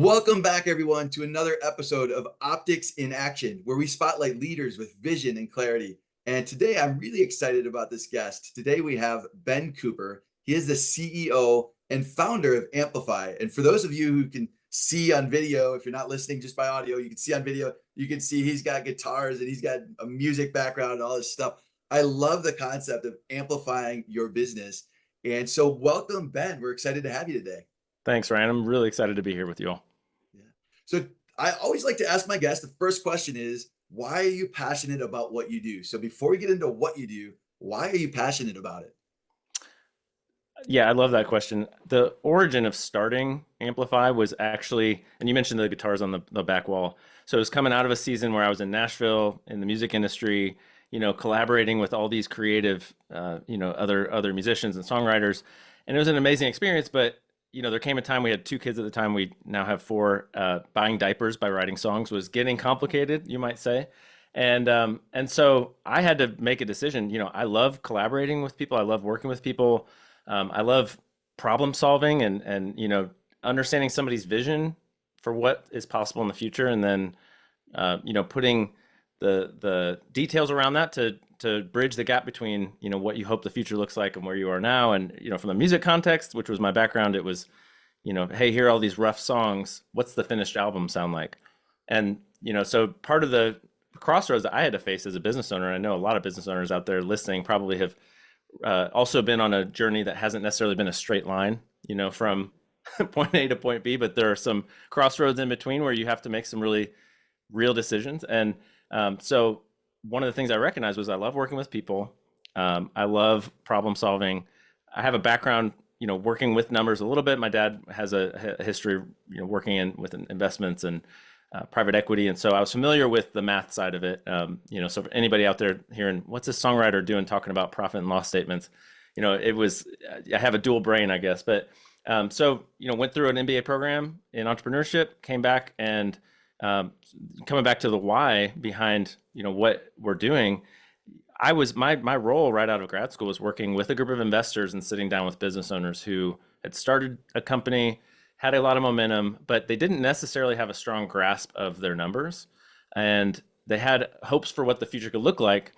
Welcome back, everyone, to another episode of Optics in Action, where we spotlight leaders with vision and clarity. And today I'm really excited about this guest. Today we have Ben Cooper. He is the CEO and founder of Amplify. And for those of you who can see on video, if you're not listening just by audio, you can see on video, you can see he's got guitars and he's got a music background and all this stuff. I love the concept of amplifying your business. And so welcome, Ben. We're excited to have you today. Thanks, Ryan. I'm really excited to be here with you all. Yeah. So I always like to ask my guests, the first question is, why are you passionate about what you do? So before we get into what you do, why are you passionate about it? Yeah, I love that question. The origin of starting Amplify was actually, and you mentioned the guitars on the back wall. So it was coming out of a season where I was in Nashville in the music industry, collaborating with all these creative, other musicians and songwriters. And it was an amazing experience, but there came a time we had two kids at the time. We now have four. Buying diapers by writing songs was getting complicated, you might say. And so I had to make a decision. I love collaborating with people. I love working with people. I love problem solving and understanding somebody's vision for what is possible in the future, and then putting the details around that to bridge the gap between what you hope the future looks like and where you are now. And from the music context, which was my background, it was hey, here are all these rough songs. What's the finished album sound like? And so part of the crossroads that I had to face as a business owner, I know a lot of business owners out there listening probably have also been on a journey that hasn't necessarily been a straight line, from point A to point B, but there are some crossroads in between where you have to make some really real decisions. And so one of the things I recognized was I love working with people. I love problem solving. I have a background, working with numbers a little bit. My dad has a history, working with investments and private equity. And so I was familiar with the math side of it. So for anybody out there hearing, what's this songwriter doing talking about profit and loss statements? I have a dual brain, I guess. But went through an MBA program in entrepreneurship, came back, and coming back to the why behind, what we're doing. My role right out of grad school was working with a group of investors and sitting down with business owners who had started a company, had a lot of momentum, but they didn't necessarily have a strong grasp of their numbers. And they had hopes for what the future could look like.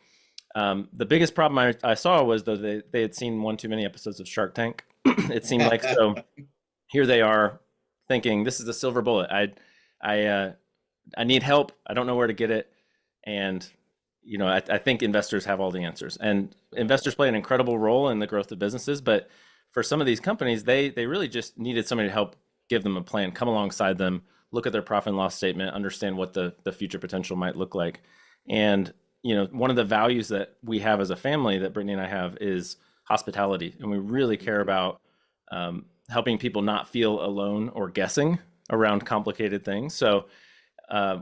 The biggest problem I saw was, though, they had seen one too many episodes of Shark Tank. It seemed like, so here they are thinking, this is a silver bullet. I need help. I don't know where to get it. And I think investors have all the answers, and investors play an incredible role in the growth of businesses. But for some of these companies, they really just needed somebody to help give them a plan, come alongside them, look at their profit and loss statement, understand what the future potential might look like. And one of the values that we have as a family, that Brittany and I have, is hospitality, and we really care about helping people not feel alone or guessing around complicated things. So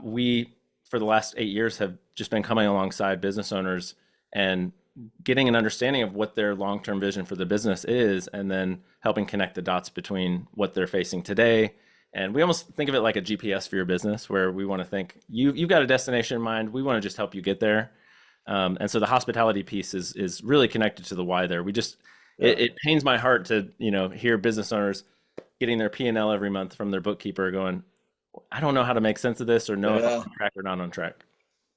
we, for the last 8 years, have just been coming alongside business owners and getting an understanding of what their long-term vision for the business is, and then helping connect the dots between what they're facing today. And we almost think of it like a GPS for your business, where we want to think you've got a destination in mind. We want to just help you get there. And so the hospitality piece is really connected to the why there. It pains my heart to hear business owners getting their P&L every month from their bookkeeper going, I don't know how to make sense of this, or know if I'm on track or not on track.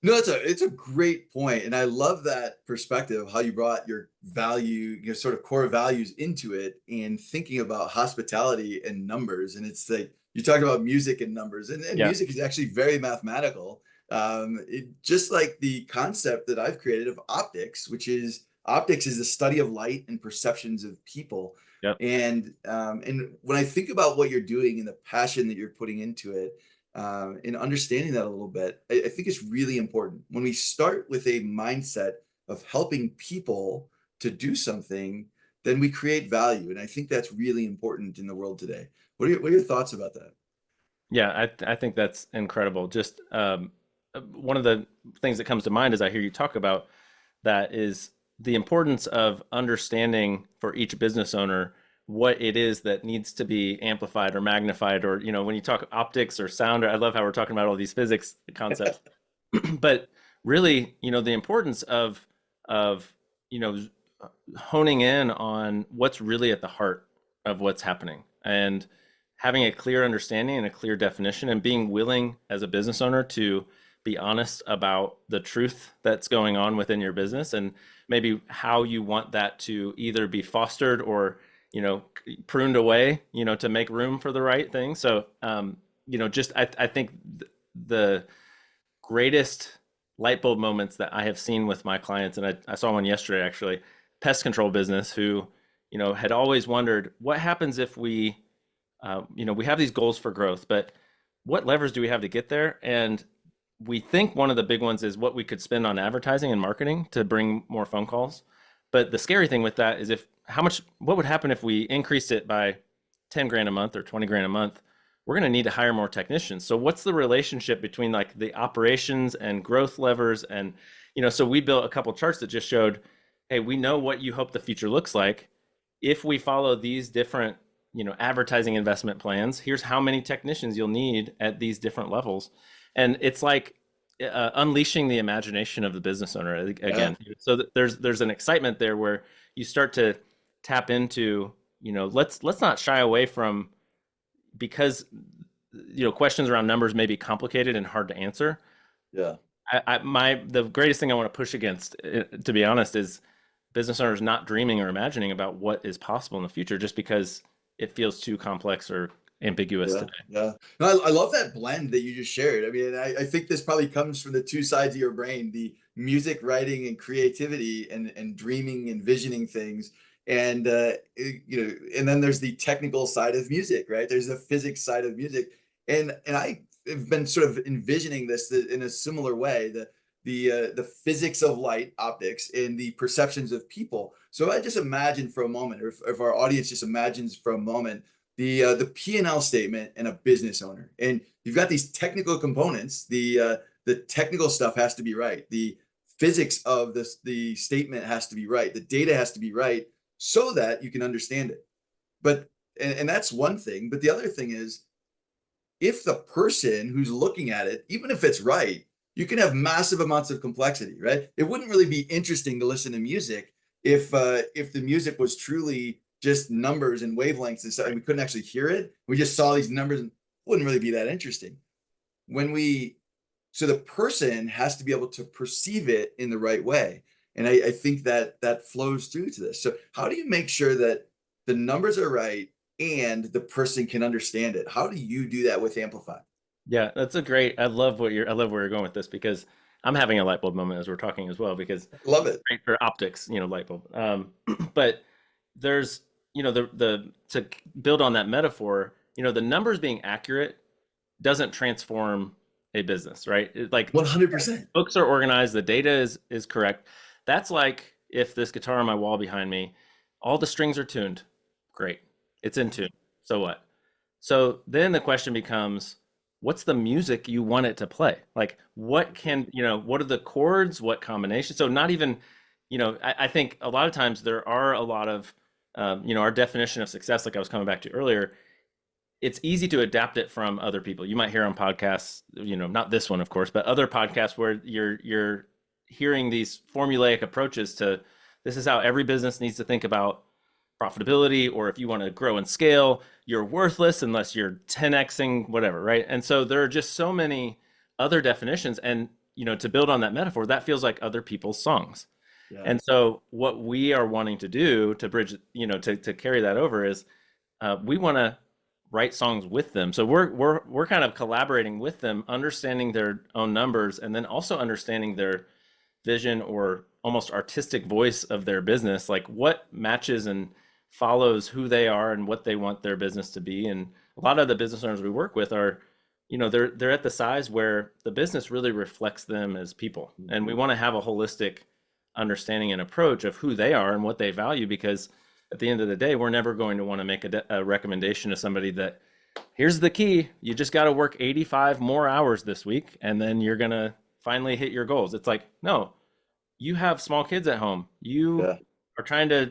No, it's a great point, and I love that perspective, how you brought your value, your sort of core values into it, and thinking about hospitality and numbers. And it's like you talk about music and numbers, and Yeah. music is actually very mathematical. Just like the concept that I've created of optics, which is optics is the study of light and perceptions of people. Yep. And when I think about what you're doing and the passion that you're putting into it, and understanding that a little bit, I think it's really important. When we start with a mindset of helping people to do something, then we create value. And I think that's really important in the world today. What are your thoughts about that? Yeah, I think that's incredible. Just one of the things that comes to mind as I hear you talk about that is the importance of understanding for each business owner what it is that needs to be amplified or magnified, or when you talk optics or sound, I love how we're talking about all these physics concepts. But really, the importance of honing in on what's really at the heart of what's happening, and having a clear understanding and a clear definition, and being willing as a business owner to be honest about the truth that's going on within your business, and maybe how you want that to either be fostered or, pruned away, to make room for the right thing. So, just I think the greatest light bulb moments that I have seen with my clients, and I saw one yesterday actually, pest control business who, had always wondered what happens if we have these goals for growth, but what levers do we have to get there? And we think one of the big ones is what we could spend on advertising and marketing to bring more phone calls. But the scary thing with that is what would happen if we increased it by 10 grand a month or 20 grand a month? We're going to need to hire more technicians. So what's the relationship between like the operations and growth levers? And, so we built a couple charts that just showed, hey, we know what you hope the future looks like. If we follow these different, advertising investment plans, here's how many technicians you'll need at these different levels. And it's like unleashing the imagination of the business owner again. So there's an excitement there where you start to tap into, let's not shy away from, because questions around numbers may be complicated and hard to answer. Yeah. The greatest thing I want to push against, to be honest, is business owners not dreaming or imagining about what is possible in the future just because it feels too complex or ambiguous today. Yeah. No, I love that blend that you just shared. I mean, I think this probably comes from the two sides of your brain, the music writing and creativity and dreaming and visioning things. And, and then there's the technical side of music, right? There's the physics side of music. And I have been sort of envisioning this in a similar way, the physics of light, optics, and the perceptions of people. So I just imagine for a moment, or if our audience just imagines for a moment, the P&L statement and a business owner, and you've got these technical components. The technical stuff has to be right. The physics of the statement has to be right. The data has to be right so that you can understand it. But and that's one thing. But the other thing is, if the person who's looking at it, even if it's right, you can have massive amounts of complexity, right? It wouldn't really be interesting to listen to music if the music was truly just numbers and wavelengths and stuff, and we couldn't actually hear it. We just saw these numbers, and it wouldn't really be that interesting. So the person has to be able to perceive it in the right way. And I think that flows through to this. So how do you make sure that the numbers are right and the person can understand it? How do you do that with Amplify? Yeah, that's I love where you're going with this, because I'm having a light bulb moment as we're talking as well, because Love it. great for optics, light bulb. But there's, the to build on that metaphor, the numbers being accurate doesn't transform a business, right? Like 100%. books are organized, the data is correct. That's like if this guitar on my wall behind me, all the strings are tuned, great, it's in tune. So what? So then the question becomes, what's the music you want it to play? Like what are the chords, what combination? So not even, I think a lot of times there are a lot of, our definition of success, like I was coming back to earlier, it's easy to adapt it from other people. You might hear on podcasts, not this one, of course, but other podcasts where you're hearing these formulaic approaches to, this is how every business needs to think about profitability, or if you want to grow and scale, you're worthless unless you're 10xing whatever, right? And so there are just so many other definitions, and to build on that metaphor, that feels like other people's songs. Yeah. And so what we are wanting to do to bridge, to carry that over is, we want to write songs with them. So we're kind of collaborating with them, understanding their own numbers, and then also understanding their vision or almost artistic voice of their business, like what matches and follows who they are and what they want their business to be. And a lot of the business owners we work with are, they're at the size where the business really reflects them as people. And we want to have a holistic understanding and approach of who they are and what they value, because at the end of the day, we're never going to want to make a recommendation to somebody that, here's the key, you just got to work 85 more hours this week and then you're going to finally hit your goals. It's like, no, you have small kids at home. You are trying to,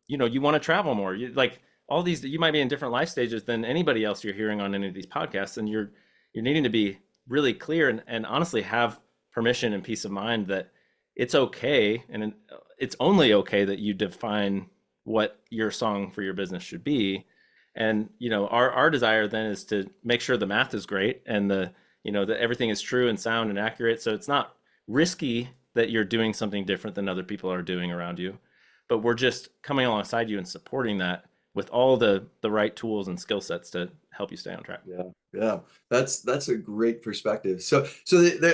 you want to travel more. You like all these, you might be in different life stages than anybody else you're hearing on any of these podcasts. And you're needing to be really clear and honestly have permission and peace of mind that it's okay. And it's only okay that you define what your song for your business should be. And our desire then is to make sure the math is great and that everything is true and sound and accurate. So it's not risky that you're doing something different than other people are doing around you, but we're just coming alongside you and supporting that with all the right tools and skill sets to help you stay on track. Yeah, yeah, that's a great perspective.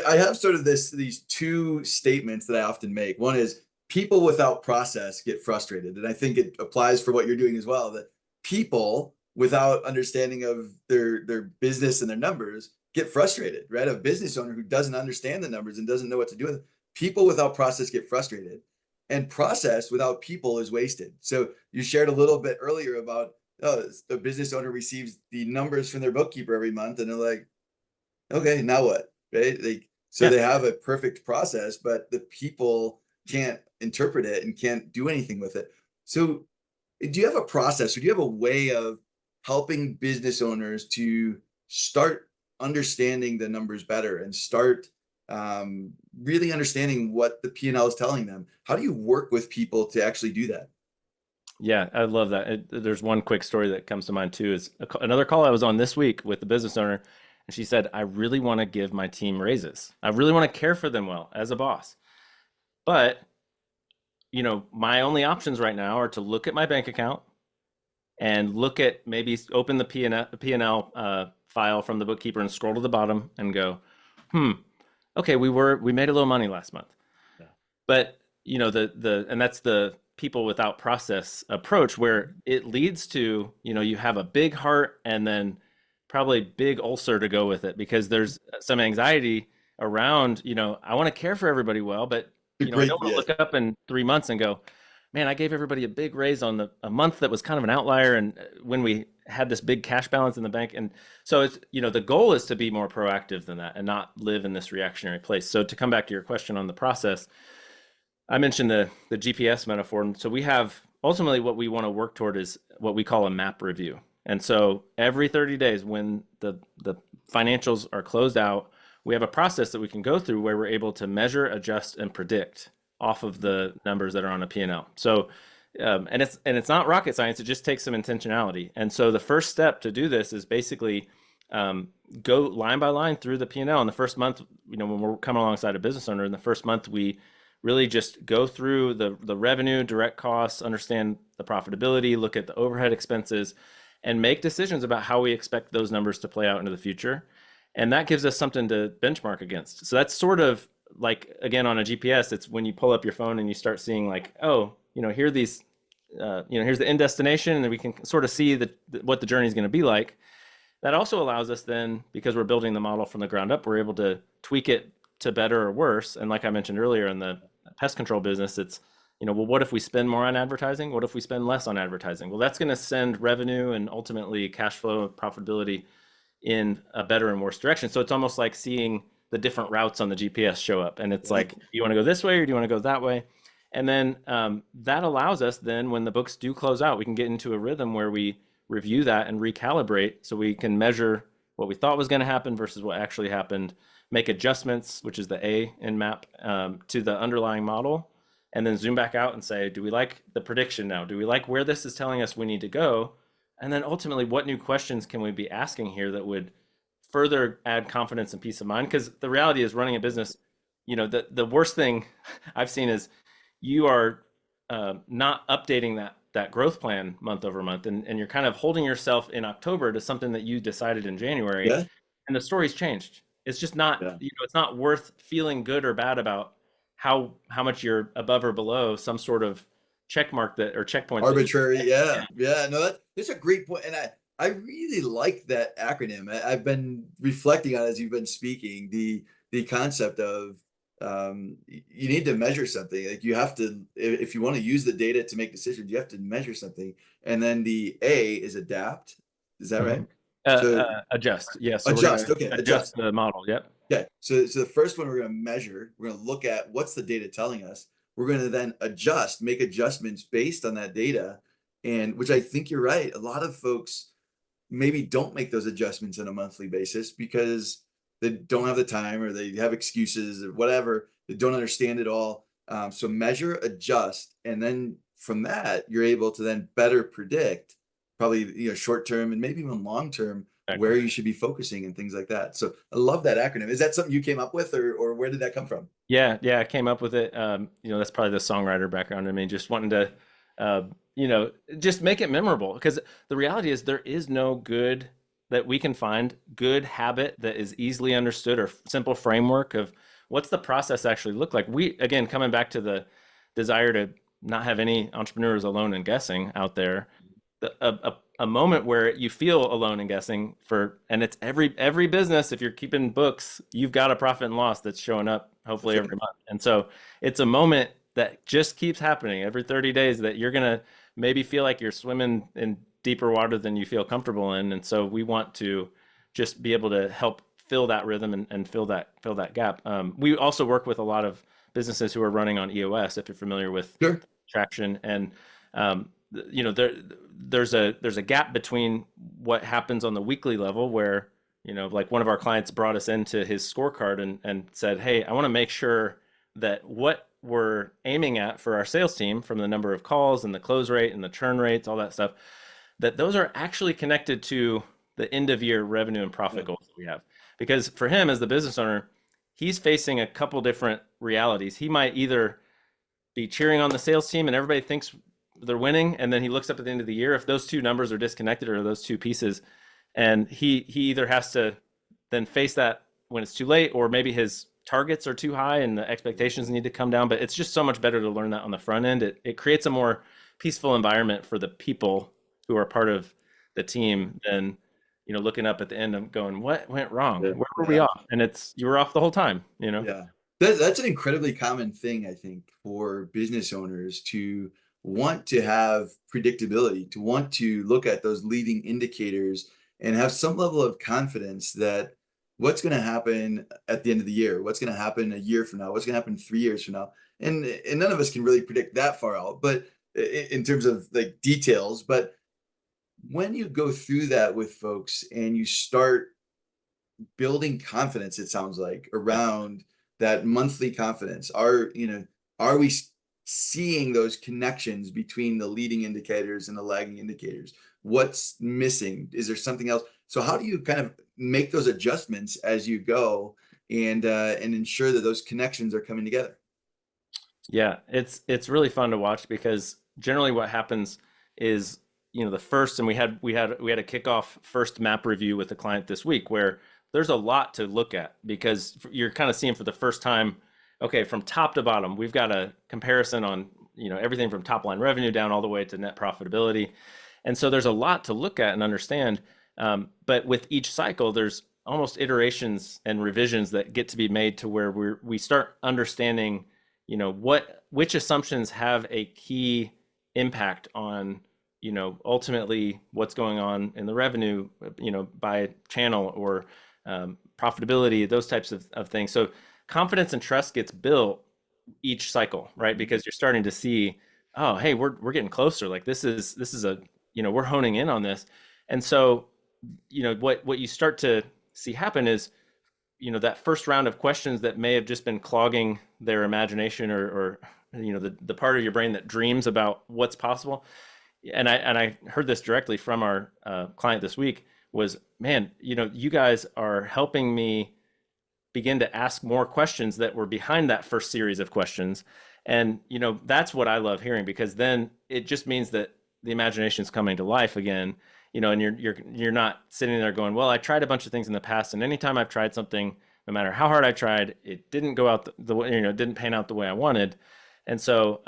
I have sort of these two statements that I often make. One is people without process get frustrated, and I think it applies for what you're doing as well. That people without understanding of their business and their numbers get frustrated, right? A business owner who doesn't understand the numbers and doesn't know what to do with it. People without process get frustrated, and process without people is wasted. So you shared a little bit earlier about the business owner receives the numbers from their bookkeeper every month, and they're like, okay, now what? Right? So Yeah. they have a perfect process, but the people can't interpret it and can't do anything with it. So do you have a process, or do you have a way of helping business owners to start understanding the numbers better and start really understanding what the P&L is telling them? How do you work with people to actually do that? Yeah, I love that. There's one quick story that comes to mind too. Is another call I was on this week with the business owner, and she said, "I really want to give my team raises. I really want to care for them well as a boss, but my only options right now are to look at my bank account and look at maybe open the P&L file from the bookkeeper and scroll to the bottom and go, okay, we made a little money last month." Yeah. But and that's the people without process approach, where it leads to you have a big heart and then probably big ulcer to go with it, because there's some anxiety around I want to care for everybody well, but I Great. don't want Yeah. to look up in 3 months and go, man, I gave everybody a big raise on a month that was kind of an outlier, and when we had this big cash balance in the bank. And so it's the goal is to be more proactive than that and not live in this reactionary place. So to come back to your question on the process, I mentioned the GPS metaphor. And so we have ultimately what we want to work toward is what we call a map review. And so every 30 days, when the financials are closed out, we have a process that we can go through where we're able to measure, adjust, and predict off of the numbers that are on a P&L. So and it's not rocket science. It just takes some intentionality. And so the first step to do this is basically go line by line through the P&L. In the first month, when we're coming alongside a business owner, in the first month, we really just go through the revenue, direct costs, understand the profitability, look at the overhead expenses, and make decisions about how we expect those numbers to play out into the future. And that gives us something to benchmark against. So that's sort of like, again, on a GPS, it's when you pull up your phone and you start seeing like, oh, here are these, here's the end destination, and then we can sort of see what the journey is going to be like. That also allows us then, because we're building the model from the ground up, we're able to tweak it to better or worse. And like I mentioned earlier in the pest control business, it's, well, what if we spend more on advertising? What if we spend less on advertising? Well, that's going to send revenue and ultimately cash flow and profitability in a better and worse direction. So it's almost like seeing the different routes on the GPS show up. And it's like, do you want to go this way or do you want to go that way? And then that allows us then, when the books do close out, we can get into a rhythm where we review that and recalibrate, so we can measure what we thought was going to happen versus what actually happened, make adjustments, which is the A in MAP, to the underlying model, and then zoom back out and say, do we like the prediction now? Do we like where this is telling us we need to go? And then ultimately, what new questions can we be asking here that would further add confidence and peace of mind? Because the reality is, running a business, the worst thing I've seen is you are not updating that growth plan month over month, and you're kind of holding yourself in October to something that you decided in January, Yeah. and the story's changed. It's just not, Yeah. it's not worth feeling good or bad about how much you're above or below some sort of check mark that, or checkpoint that you. Arbitrary. Yeah. Yeah. No, that's a great point. And I really like that acronym. I've been reflecting on it as you've been speaking, the concept of you need to measure something. Like you have to, if you want to use the data to make decisions, you have to measure something. And then the A is adapt. Is that Mhm. right? So Adjust. Yeah. So we're going adjust. to Okay. adjust Adjust. the model. Yep. Okay, so the first one we're going to measure, we're going to look at what's the data telling us. We're going to then adjust, make adjustments based on that data. And which I think you're right. A lot of folks maybe don't make those adjustments on a monthly basis because they don't have the time, or they have excuses or whatever. They don't understand it all. So measure, adjust, and then from that, you're able to then better predict probably, short term and maybe even long term, Exactly. where you should be focusing and things like that. So I love that acronym. Is that something you came up with, or where did that come from? Yeah, yeah, I came up with it. That's probably the songwriter background in me, just wanting to, uh, just make it memorable. Because the reality is, there is no good that we can find good habit that is easily understood or simple framework of what's the process actually look like. We, again, coming back to the desire to not have any entrepreneurs alone and guessing out there, a moment where you feel alone and guessing and it's every business. If you're keeping books, you've got a profit and loss that's showing up hopefully That's right. every month. And so it's a moment that just keeps happening every 30 days that you're going to maybe feel like you're swimming in deeper water than you feel comfortable in. And so we want to just be able to help fill that rhythm and fill that gap. We also work with a lot of businesses who are running on EOS, if you're familiar with Sure. traction. And um, there's a gap between what happens on the weekly level, where like one of our clients brought us into his scorecard and said, hey, I want to make sure that what we're aiming at for our sales team, from the number of calls and the close rate and the churn rates, all that stuff, that those are actually connected to the end of year revenue and Yeah. profit goals that we have. Because for him, as the business owner, he's facing a couple different realities. He might either be cheering on the sales team and everybody thinks they're winning, and then he looks up at the end of the year, if those two numbers are disconnected, or those two pieces, and he either has to then face that when it's too late, or maybe his targets are too high and the expectations need to come down. But it's just so much better to learn that on the front end. It creates a more peaceful environment for the people who are part of the team than looking up at the end and going, what went wrong, Yeah. where were we Yeah. off? And it's, you were off the whole time. Yeah. That's an incredibly common thing, I think, for business owners to want to have predictability, to want to look at those leading indicators and have some level of confidence that what's going to happen at the end of the year, what's going to happen a year from now, what's going to happen 3 years from now. And none of us can really predict that far out, but in terms of like details. But when you go through that with folks and you start building confidence, it sounds like, Yeah. around that monthly confidence, are we seeing those connections between the leading indicators and the lagging indicators? What's missing? Is there something else? So how do you kind of make those adjustments as you go, and ensure that those connections are coming together? Yeah, it's really fun to watch, because generally what happens is, the first, and we had a kickoff first map review with the client this week, where there's a lot to look at, because you're kind of seeing for the first time, okay, from top to bottom, we've got a comparison on, everything from top line revenue down all the way to net profitability. And so there's a lot to look at and understand. But with each cycle, there's almost iterations and revisions that get to be made to where we start understanding, which assumptions have a key impact on, ultimately what's going on in the revenue, by channel, or profitability, those types of things. So confidence and trust gets built each cycle, right? Because you're starting to see, oh, hey, we're getting closer. Like this is a, we're honing in on this. And so, what you start to see happen is, that first round of questions that may have just been clogging their imagination, or the part of your brain that dreams about what's possible. And I heard this directly from our client this week, was, man, you guys are helping me begin to ask more questions that were behind that first series of questions. And that's what I love hearing, because then it just means that the imagination is coming to life again. And you're not sitting there going, well, I tried a bunch of things in the past, and anytime I've tried something, no matter how hard I tried, it didn't go out the way, didn't pan out the way I wanted. And so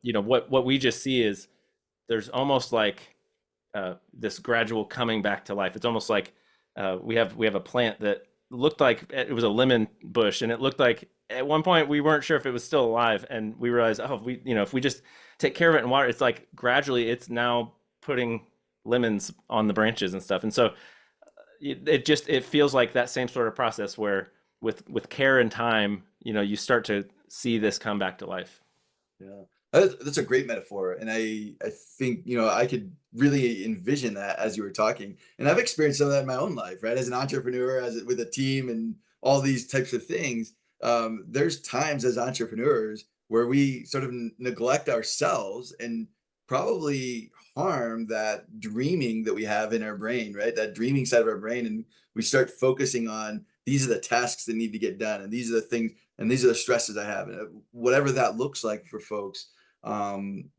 what we just see is, there's almost like this gradual coming back to life. It's almost like we have a plant that looked like it was a lemon bush, and it looked like at one point we weren't sure if it was still alive, and we realized, oh, if we just take care of it and water, it's like gradually it's now putting lemons on the branches and stuff. And so it feels like that same sort of process, where with care and time, you start to see this come back to life. Yeah. That's a great metaphor. And I think, I could really envision that as you were talking. And I've experienced some of that in my own life, right? As an entrepreneur, with a team and all these types of things. There's times as entrepreneurs where we sort of neglect ourselves and probably harm that dreaming that we have in our brain, right? That dreaming side of our brain. And we start focusing on these are the tasks that need to get done, and these are the things, and these are the stresses I have, and whatever that looks like for folks. Um,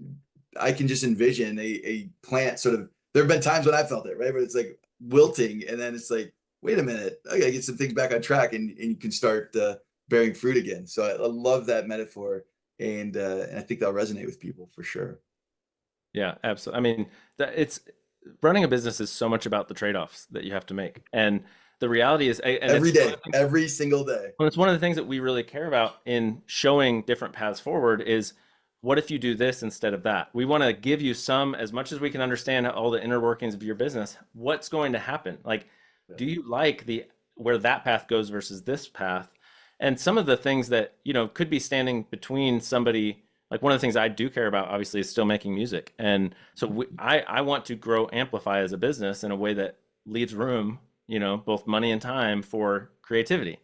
I can just envision a plant sort of. There have been times when I felt it, right? But it's like wilting, and then it's like, wait a minute, I gotta get some things back on track, and you can start bearing fruit again. So I love that metaphor, and I think that'll resonate with people for sure. Yeah, absolutely. I mean, it's running a business is so much about the trade-offs that you have to make. And the reality is, and Every it's one of day, the things, every single day. well, it's one of the things that we really care about in showing different paths forward is what if you do this instead of that? We want to give you some, as much as we can understand all the inner workings of your business, what's going to happen? Like, Yeah. do you like the where that path goes versus this path? And some of the things that, could be standing between somebody, like one of the things I do care about, obviously, is still making music. And so I want to grow Amplify as a business in a way that leaves room, both money and time for creativity.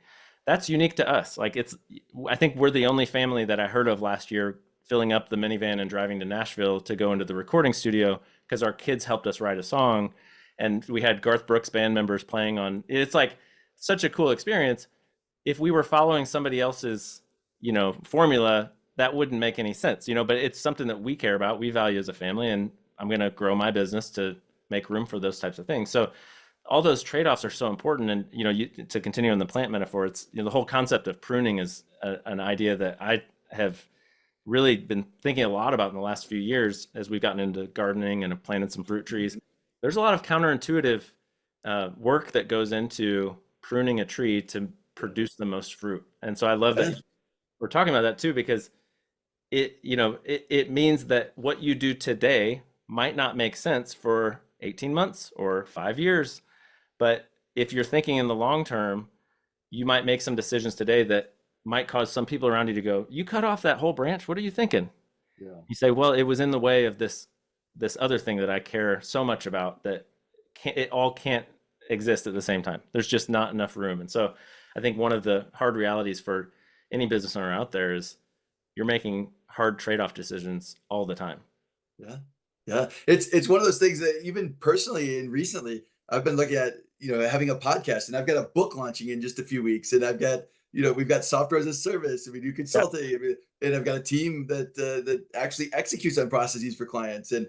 That's unique to us. Like I think we're the only family that I heard of last year filling up the minivan and driving to Nashville to go into the recording studio because our kids helped us write a song. And we had Garth Brooks band members playing on, it's like such a cool experience. If we were following somebody else's, formula, that wouldn't make any sense, but it's something that we care about, we value as a family, and I'm going to grow my business to make room for those types of things. So all those trade-offs are so important. And, to continue on the plant metaphor, it's, the whole concept of pruning is an idea that I have really been thinking a lot about in the last few years as we've gotten into gardening and have planted some fruit trees. There's a lot of counterintuitive work that goes into pruning a tree to produce the most fruit. And so I love that Yeah. we're talking about that too, because it means that what you do today might not make sense for 18 months or 5 years. But if you're thinking in the long term, you might make some decisions today that might cause some people around you to go, you cut off that whole branch. What are you thinking? Yeah. You say, well, it was in the way of this other thing that I care so much about that it all can't exist at the same time. There's just not enough room. And so I think one of the hard realities for any business owner out there is you're making hard trade-off decisions all the time. Yeah. Yeah. It's one of those things that even personally and recently I've been looking at, having a podcast, and I've got a book launching in just a few weeks, and I've got, we've got software as a service, and we do Yeah. consulting, and I've got a team that actually executes on processes for clients. And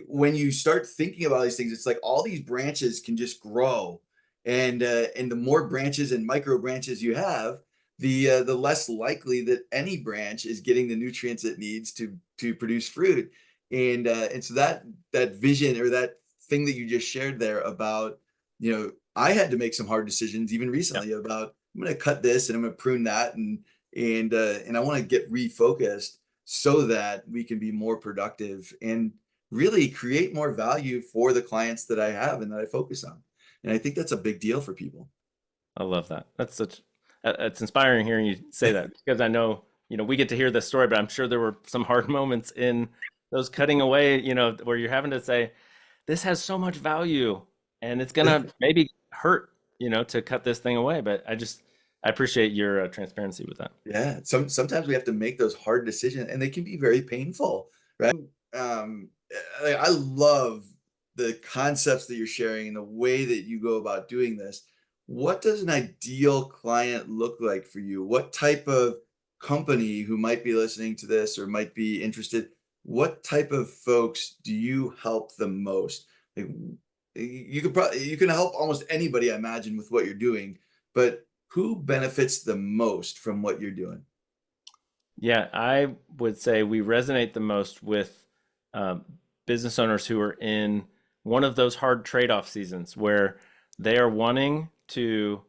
when you start thinking about these things, it's like all these branches can just grow, and the more branches and micro branches you have, the less likely that any branch is getting the nutrients it needs to produce fruit. And so that vision, or that thing that you just shared there about, I had to make some hard decisions even Yeah. recently about, I'm going to cut this and I'm going to prune that, and I want to get refocused so that we can be more productive and really create more value for the clients that I have and that I focus on. And I think that's a big deal for people. I love that. It's inspiring hearing you say that, because I know, we get to hear this story, but I'm sure there were some hard moments in those cutting away, where you're having to say, this has so much value and it's gonna maybe hurt, to cut this thing away. But I appreciate your transparency with that. Yeah, sometimes we have to make those hard decisions, and they can be very painful, right? Um, I love the concepts that you're sharing and the way that you go about doing this. What does an ideal client look like for you? What type of company who might be listening to this or might be interested? What type of folks do you help the most? Like, you can help almost anybody, I imagine, with what you're doing, but who benefits the most from what you're doing? Yeah, I would say we resonate the most with um, business owners who are in one of those hard trade-off seasons where they are wanting to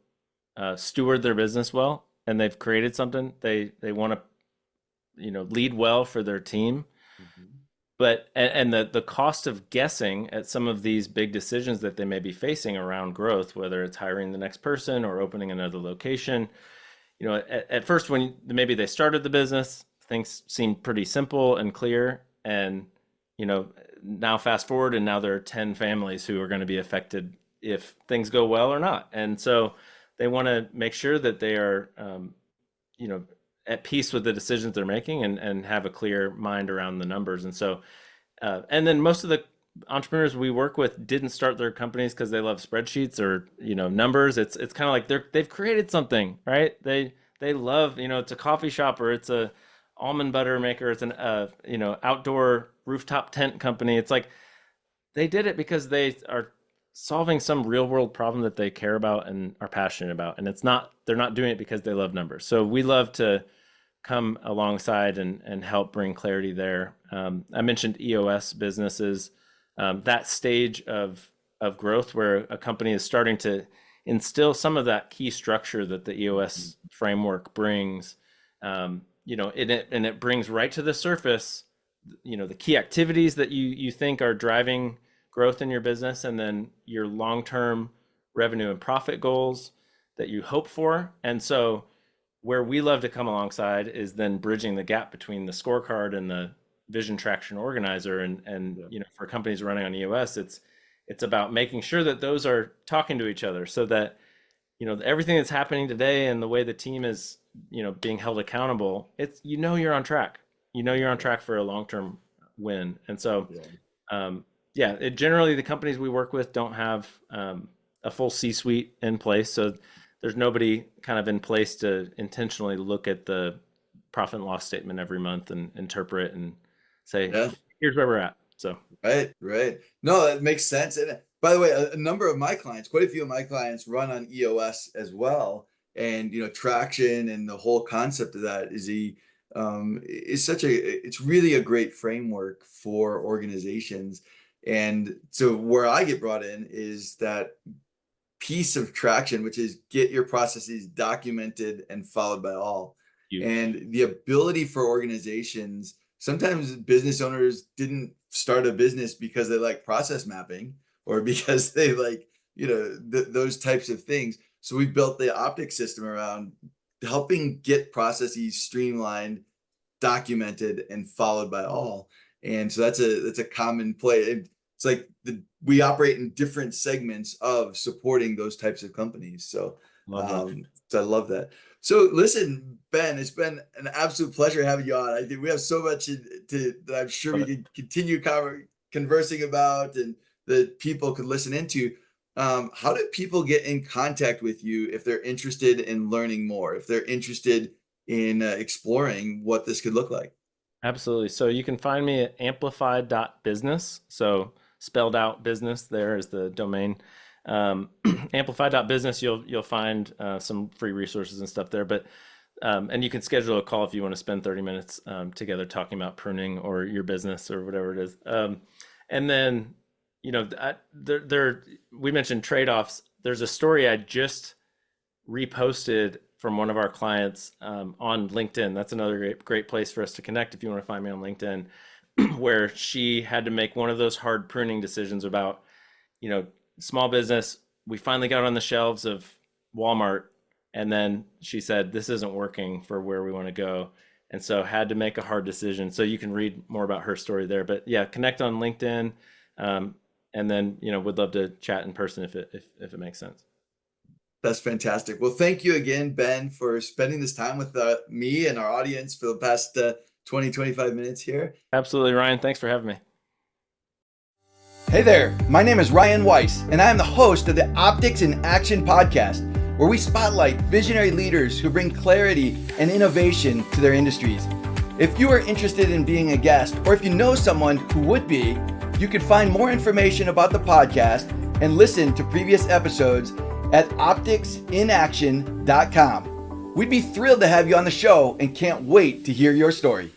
steward their business well, and they've created something they want to, lead well for their team. Mhm. But and the cost of guessing at some of these big decisions that they may be facing around growth, whether it's hiring the next person or opening another location, at first when maybe they started the business, things seemed pretty simple and clear. And, now fast forward, and now there are 10 families who are going to be affected if things go well or not. And so they want to make sure that they are, you know, at peace with the decisions they're making, and have a clear mind around the numbers. And so And then most of the entrepreneurs we work with didn't start their companies because they love spreadsheets or numbers. It's kind of like they've created something, right? They love, it's a coffee shop, or it's a almond butter maker, it's an outdoor rooftop tent company. It's like they did it because they are solving some real world problem that they care about and are passionate about, and they're not doing it because they love numbers. So we love to come alongside and help bring clarity there. I mentioned EOS businesses, that stage of growth where a company is starting to instill some of that key structure that the EOS framework brings, and it brings right to the surface, the key activities that you think are driving growth in your business, and then your long-term revenue and profit goals that you hope for. And so where we love to come alongside is then bridging the gap between the scorecard and the vision traction organizer. And for companies running on EOS, it's about making sure that those are talking to each other, so that everything that's happening today and the way the team is being held accountable, you're on track. You're on track for a long-term win. And so generally the companies we work with don't have a full C-suite in place, so there's nobody kind of in place to intentionally look at the profit and loss statement every month and interpret and say, here's where we're at. So right. No, that makes sense. And by the way, a number of my clients, quite a few of my clients, run on EOS as well. And traction and the whole concept of that is it's really a great framework for organizations. And so where I get brought in is that piece of traction, which is get your processes documented and followed by all. Huge. And the ability for organizations, sometimes business owners didn't start a business because they like process mapping or because they like, those types of things. So we built the Optics system around helping get processes streamlined, documented, and followed by all. And so that's a common play. It's like we operate in different segments of supporting those types of companies. So, so I love that. So listen, Ben, it's been an absolute pleasure having you on. I think we have so much that I'm sure we can continue conversing about and that people could listen into. How do people get in contact with you if they're interested in learning more, if they're interested in exploring what this could look like? Absolutely. So you can find me at amplify.business. So spelled out business there is the domain. Amplify.business, you'll find some free resources and stuff there. But and you can schedule a call if you want to spend 30 minutes together talking about pruning or your business or whatever it is. And then, we mentioned trade-offs. There's a story I just reposted from one of our clients on LinkedIn. That's another great place for us to connect if you want to find me on LinkedIn, where she had to make one of those hard pruning decisions about, small business. We finally got on the shelves of Walmart, and then she said, this isn't working for where we want to go. And so had to make a hard decision. So you can read more about her story there. But yeah, connect on LinkedIn. And then, would love to chat in person if it makes sense. That's fantastic. Well, thank you again, Ben, for spending this time with me and our audience for the past 25 minutes here. Absolutely, Ryan. Thanks for having me. Hey there, my name is Ryan Weiss, and I am the host of the Optics in Action podcast, where we spotlight visionary leaders who bring clarity and innovation to their industries. If you are interested in being a guest, or if you know someone who would be, you can find more information about the podcast and listen to previous episodes at opticsinaction.com. We'd be thrilled to have you on the show and can't wait to hear your story.